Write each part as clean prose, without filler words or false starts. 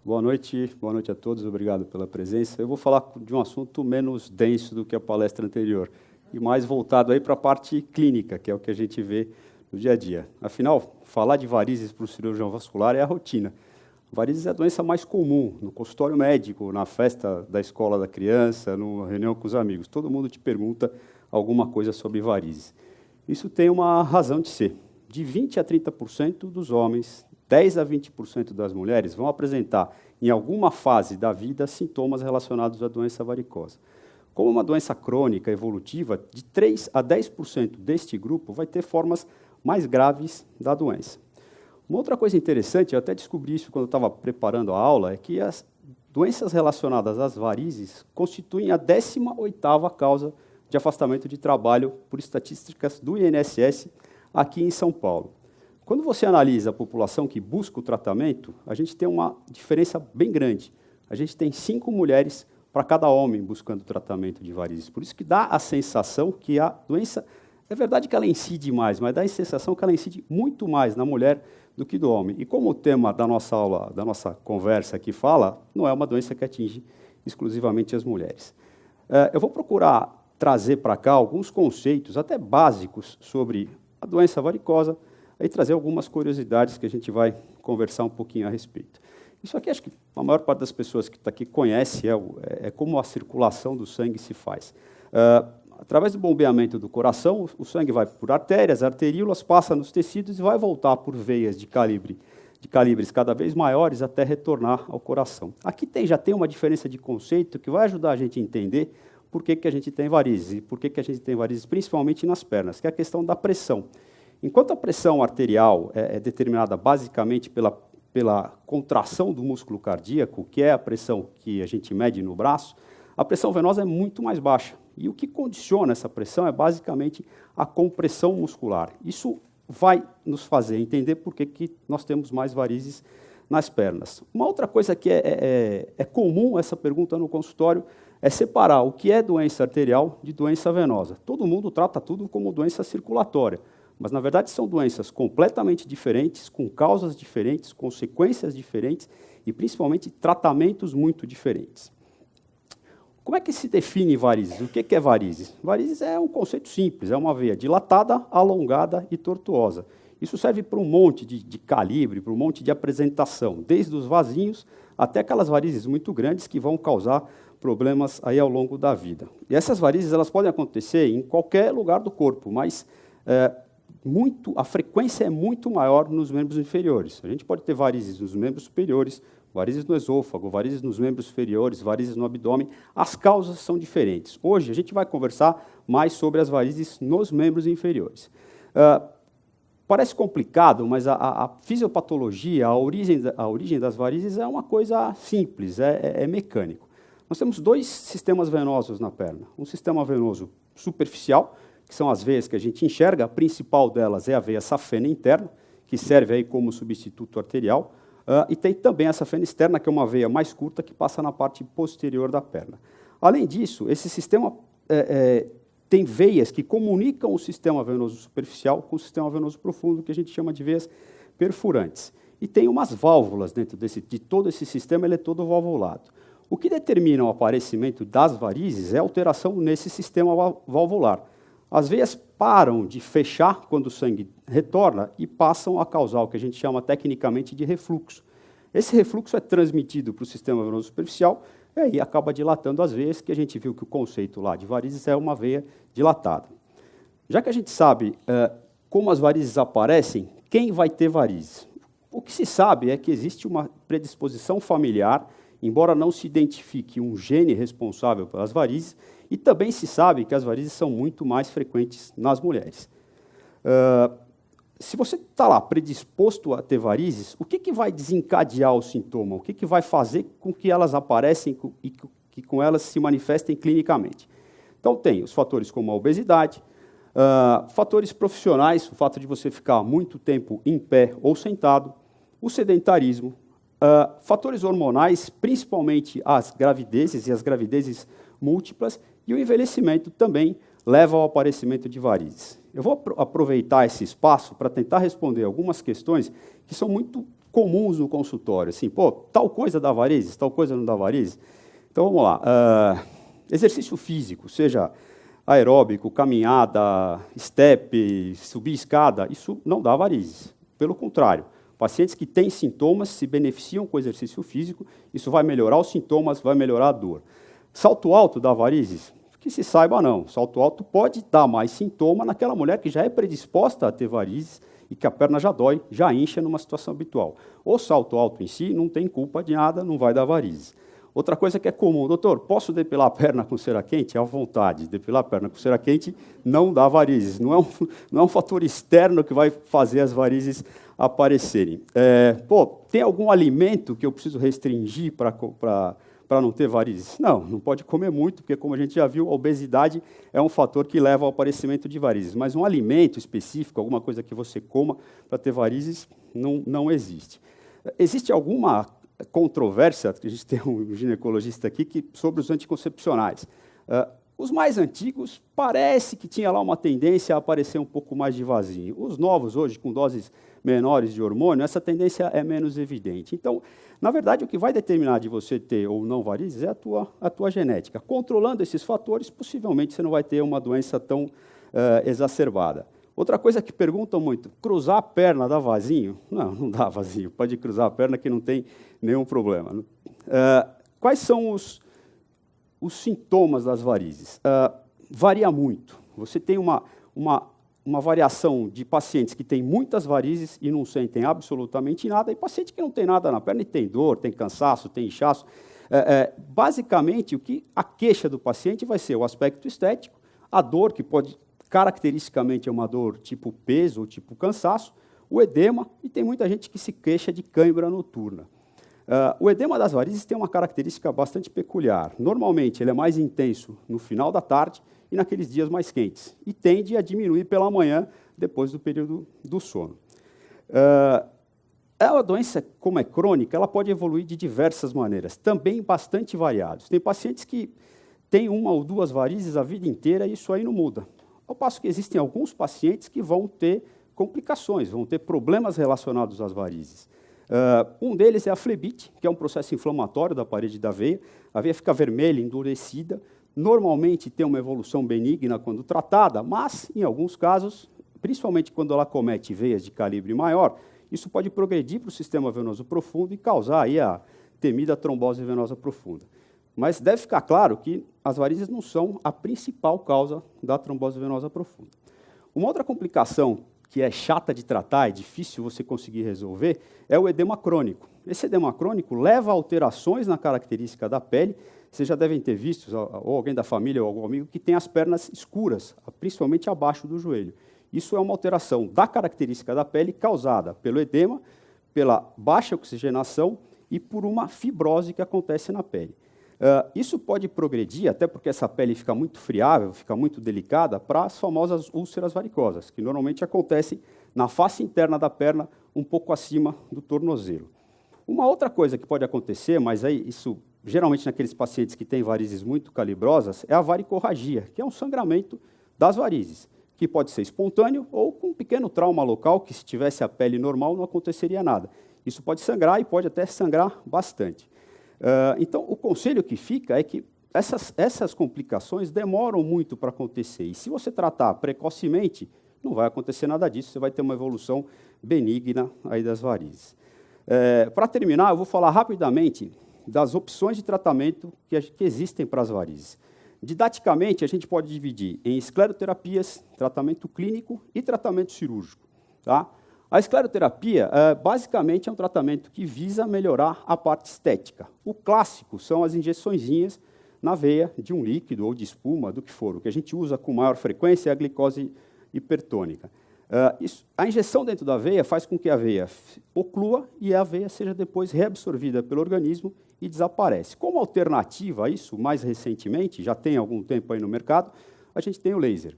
Boa noite a todos, obrigado pela presença. Eu vou falar de um assunto menos denso do que a palestra anterior e mais voltado aí para a parte clínica, que é o que a gente vê no dia a dia. Afinal, falar de varizes para o cirurgião vascular é a rotina. Varizes é a doença mais comum no consultório médico, na festa da escola da criança, numa reunião com os amigos. Todo mundo te pergunta alguma coisa sobre varizes. Isso tem uma razão de ser. De 20% a 30% dos homens, 10% a 20% das mulheres vão apresentar, em alguma fase da vida, sintomas relacionados à doença varicosa. Como uma doença crônica evolutiva, de 3% a 10% deste grupo vai ter formas mais graves da doença. Uma outra coisa interessante, eu até descobri isso quando eu estava preparando a aula, é que as doenças relacionadas às varizes constituem a 18ª causa de afastamento de trabalho por estatísticas do INSS aqui em São Paulo. Quando você analisa a população que busca o tratamento, a gente tem uma diferença bem grande. A gente tem 5 mulheres para cada homem buscando tratamento de varizes. Por isso que dá a sensação que a doença, é verdade que ela incide mais, mas dá a sensação que ela incide muito mais na mulher do que do homem. E como o tema da nossa aula, da nossa conversa aqui fala, não é uma doença que atinge exclusivamente as mulheres. Eu vou procurar trazer para cá alguns conceitos, até básicos, sobre a doença varicosa, e trazer algumas curiosidades que a gente vai conversar um pouquinho a respeito. Isso aqui, acho que a maior parte das pessoas que está aqui conhece como a circulação do sangue se faz. Através do bombeamento do coração, o sangue vai por artérias, arteríolas, passa nos tecidos e vai voltar por veias de calibres cada vez maiores até retornar ao coração. Aqui já tem uma diferença de conceito que vai ajudar a gente a entender por que a gente tem varizes, e por que a gente tem varizes principalmente nas pernas, que é a questão da pressão. Enquanto a pressão arterial é determinada basicamente pela contração do músculo cardíaco, que é a pressão que a gente mede no braço, a pressão venosa é muito mais baixa. E o que condiciona essa pressão é basicamente a compressão muscular. Isso vai nos fazer entender por que nós temos mais varizes nas pernas. Uma outra coisa que é comum, essa pergunta no consultório, é separar o que é doença arterial de doença venosa. Todo mundo trata tudo como doença circulatória. Mas, na verdade, são doenças completamente diferentes, com causas diferentes, consequências diferentes e, principalmente, tratamentos muito diferentes. Como é que se define varizes? O que é varizes? Varizes é um conceito simples, é uma veia dilatada, alongada e tortuosa. Isso serve para um monte de calibre, para um monte de apresentação, desde os vasinhos até aquelas varizes muito grandes que vão causar problemas aí ao longo da vida. E essas varizes elas podem acontecer em qualquer lugar do corpo, mas a frequência é muito maior nos membros inferiores. A gente pode ter varizes nos membros superiores, varizes no esôfago, varizes nos membros inferiores, varizes no abdômen. As causas são diferentes. Hoje a gente vai conversar mais sobre as varizes nos membros inferiores. Parece complicado, mas a fisiopatologia, a origem das varizes é uma coisa simples, é mecânico. Nós temos 2 sistemas venosos na perna. Um sistema venoso superficial, que são as veias que a gente enxerga, a principal delas é a veia safena interna, que serve aí como substituto arterial, e tem também a safena externa, que é uma veia mais curta, que passa na parte posterior da perna. Além disso, esse sistema tem veias que comunicam o sistema venoso superficial com o sistema venoso profundo, que a gente chama de veias perfurantes. E tem umas válvulas dentro de todo esse sistema, ele é todo valvulado. O que determina o aparecimento das varizes é a alteração nesse sistema valvular. As veias param de fechar quando o sangue retorna e passam a causar o que a gente chama tecnicamente de refluxo. Esse refluxo é transmitido para o sistema venoso superficial e aí acaba dilatando as veias, que a gente viu que o conceito lá de varizes é uma veia dilatada. Já que a gente sabe como as varizes aparecem, quem vai ter varizes? O que se sabe é que existe uma predisposição familiar, embora não se identifique um gene responsável pelas varizes, e também se sabe que as varizes são muito mais frequentes nas mulheres. Se você está lá predisposto a ter varizes, o que vai desencadear o sintoma? O que vai fazer com que elas aparecem e que com elas se manifestem clinicamente? Então, tem os fatores como a obesidade, fatores profissionais, o fato de você ficar muito tempo em pé ou sentado, o sedentarismo, fatores hormonais, principalmente as gravidezes e as gravidezes múltiplas, e o envelhecimento também leva ao aparecimento de varizes. Eu vou aproveitar esse espaço para tentar responder algumas questões que são muito comuns no consultório. Assim, pô, tal coisa dá varizes, tal coisa não dá varizes. Então, vamos lá. Exercício físico, seja aeróbico, caminhada, step, subir escada, isso não dá varizes. Pelo contrário, pacientes que têm sintomas se beneficiam com o exercício físico, isso vai melhorar os sintomas, vai melhorar a dor. Salto alto dá varizes? Que se saiba, não. Salto alto pode dar mais sintoma naquela mulher que já é predisposta a ter varizes e que a perna já dói, já incha numa situação habitual. O salto alto em si não tem culpa de nada, não vai dar varizes. Outra coisa que é comum, doutor, posso depilar a perna com cera quente? À vontade, depilar a perna com cera quente não dá varizes, não é um fator externo que vai fazer as varizes aparecerem. Tem algum alimento que eu preciso restringir para não ter varizes? Não pode comer muito, porque, como a gente já viu, a obesidade é um fator que leva ao aparecimento de varizes. Mas um alimento específico, alguma coisa que você coma para ter varizes, não existe. Existe alguma controvérsia, a gente tem um ginecologista aqui, sobre os anticoncepcionais. Os mais antigos, parece que tinha lá uma tendência a aparecer um pouco mais de vazio. Os novos, hoje, com doses menores de hormônio, essa tendência é menos evidente. Então, na verdade, o que vai determinar de você ter ou não varizes é a tua genética. Controlando esses fatores, possivelmente você não vai ter uma doença tão exacerbada. Outra coisa que perguntam muito, cruzar a perna dá vasinho? Não dá vasinho, pode cruzar a perna que não tem nenhum problema. Quais são os sintomas das varizes? Varia muito. Você tem uma variação de pacientes que têm muitas varizes e não sentem absolutamente nada, e paciente que não tem nada na perna e tem dor, tem cansaço, tem inchaço. Basicamente, a queixa do paciente vai ser o aspecto estético, a dor, que pode caracteristicamente é uma dor tipo peso ou tipo cansaço, o edema, e tem muita gente que se queixa de cãibra noturna. O edema das varizes tem uma característica bastante peculiar. Normalmente, ele é mais intenso no final da tarde e naqueles dias mais quentes, e tende a diminuir pela manhã, depois do período do sono. A doença, como é crônica, ela pode evoluir de diversas maneiras, também bastante variados. Tem pacientes que têm uma ou duas varizes a vida inteira e isso aí não muda. Ao passo que existem alguns pacientes que vão ter complicações, vão ter problemas relacionados às varizes. Um deles é a flebite, que é um processo inflamatório da parede da veia. A veia fica vermelha, endurecida. Normalmente tem uma evolução benigna quando tratada, mas, em alguns casos, principalmente quando ela comete veias de calibre maior, isso pode progredir para o sistema venoso profundo e causar aí a temida trombose venosa profunda. Mas deve ficar claro que as varizes não são a principal causa da trombose venosa profunda. Uma outra complicação que é chata de tratar, é difícil você conseguir resolver, é o edema crônico. Esse edema crônico leva a alterações na característica da pele. Vocês já devem ter visto, ou alguém da família ou algum amigo, que tem as pernas escuras, principalmente abaixo do joelho. Isso é uma alteração da característica da pele causada pelo edema, pela baixa oxigenação e por uma fibrose que acontece na pele. Isso pode progredir, até porque essa pele fica muito friável, fica muito delicada, para as famosas úlceras varicosas, que normalmente acontecem na face interna da perna, um pouco acima do tornozelo. Uma outra coisa que pode acontecer, mas aí isso geralmente naqueles pacientes que têm varizes muito calibrosas, é a varicorragia, que é um sangramento das varizes, que pode ser espontâneo ou com um pequeno trauma local, que se tivesse a pele normal não aconteceria nada. Isso pode sangrar e pode até sangrar bastante. Então, o conselho que fica é que essas complicações demoram muito para acontecer. E se você tratar precocemente, não vai acontecer nada disso, você vai ter uma evolução benigna aí das varizes. Para terminar, eu vou falar rapidamente das opções de tratamento que existem para as varizes. Didaticamente, a gente pode dividir em escleroterapias, tratamento clínico e tratamento cirúrgico. Tá? A escleroterapia, basicamente, é um tratamento que visa melhorar a parte estética. O clássico são as injeçõezinhas na veia de um líquido ou de espuma, do que for. O que a gente usa com maior frequência é a glicose hipertônica. A injeção dentro da veia faz com que a veia oclua e a veia seja depois reabsorvida pelo organismo e desaparece. Como alternativa a isso, mais recentemente, já tem algum tempo aí no mercado, a gente tem o laser.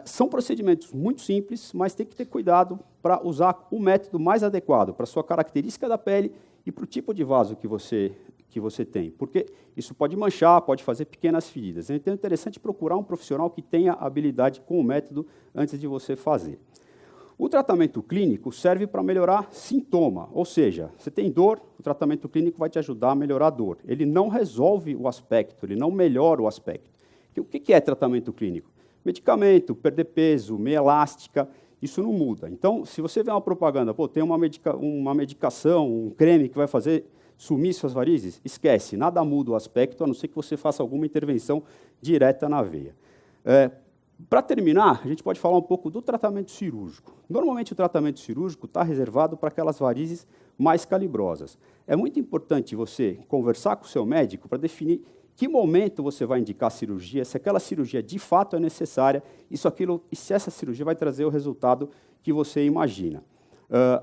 São procedimentos muito simples, mas tem que ter cuidado para usar o método mais adequado para a sua característica da pele e para o tipo de vaso que você tem, porque isso pode manchar, pode fazer pequenas feridas. Então é interessante procurar um profissional que tenha habilidade com o método antes de você fazer. O tratamento clínico serve para melhorar sintoma, ou seja, você tem dor, o tratamento clínico vai te ajudar a melhorar a dor. Ele não resolve o aspecto, ele não melhora o aspecto. O que é tratamento clínico? Medicamento, perder peso, meia elástica, isso não muda. Então, se você vê uma propaganda, tem uma medicação, um creme que vai fazer sumir suas varizes, esquece, nada muda o aspecto, a não ser que você faça alguma intervenção direta na veia. Para terminar, a gente pode falar um pouco do tratamento cirúrgico. Normalmente, o tratamento cirúrgico está reservado para aquelas varizes mais calibrosas. É muito importante você conversar com o seu médico para definir que momento você vai indicar a cirurgia, se aquela cirurgia de fato é necessária, e se essa cirurgia vai trazer o resultado que você imagina.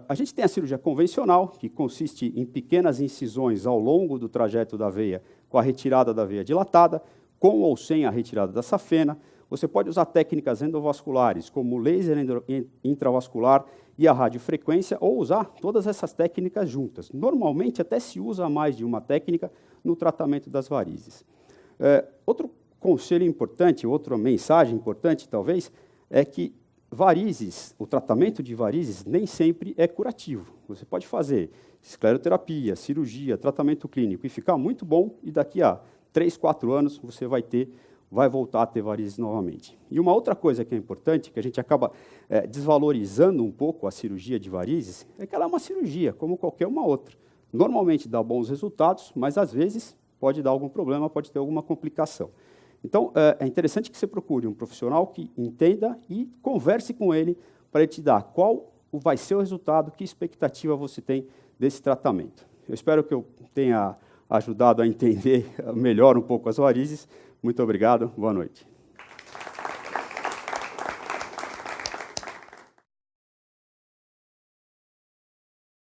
A gente tem a cirurgia convencional, que consiste em pequenas incisões ao longo do trajeto da veia, com a retirada da veia dilatada, com ou sem a retirada da safena. Você pode usar técnicas endovasculares, como o laser intravascular e a radiofrequência, ou usar todas essas técnicas juntas. Normalmente, até se usa mais de uma técnica no tratamento das varizes. Outro conselho importante, outra mensagem importante, talvez, é que varizes, o tratamento de varizes nem sempre é curativo. Você pode fazer escleroterapia, cirurgia, tratamento clínico e ficar muito bom, e daqui a 3, 4 anos você vai voltar a ter varizes novamente. E uma outra coisa que é importante, que a gente acaba desvalorizando um pouco a cirurgia de varizes, é que ela é uma cirurgia, como qualquer uma outra. Normalmente dá bons resultados, mas às vezes pode dar algum problema, pode ter alguma complicação. Então, é interessante que você procure um profissional que entenda e converse com ele para ele te dar qual vai ser o resultado, que expectativa você tem desse tratamento. Eu espero que eu tenha ajudado a entender melhor um pouco as varizes. Muito obrigado, boa noite.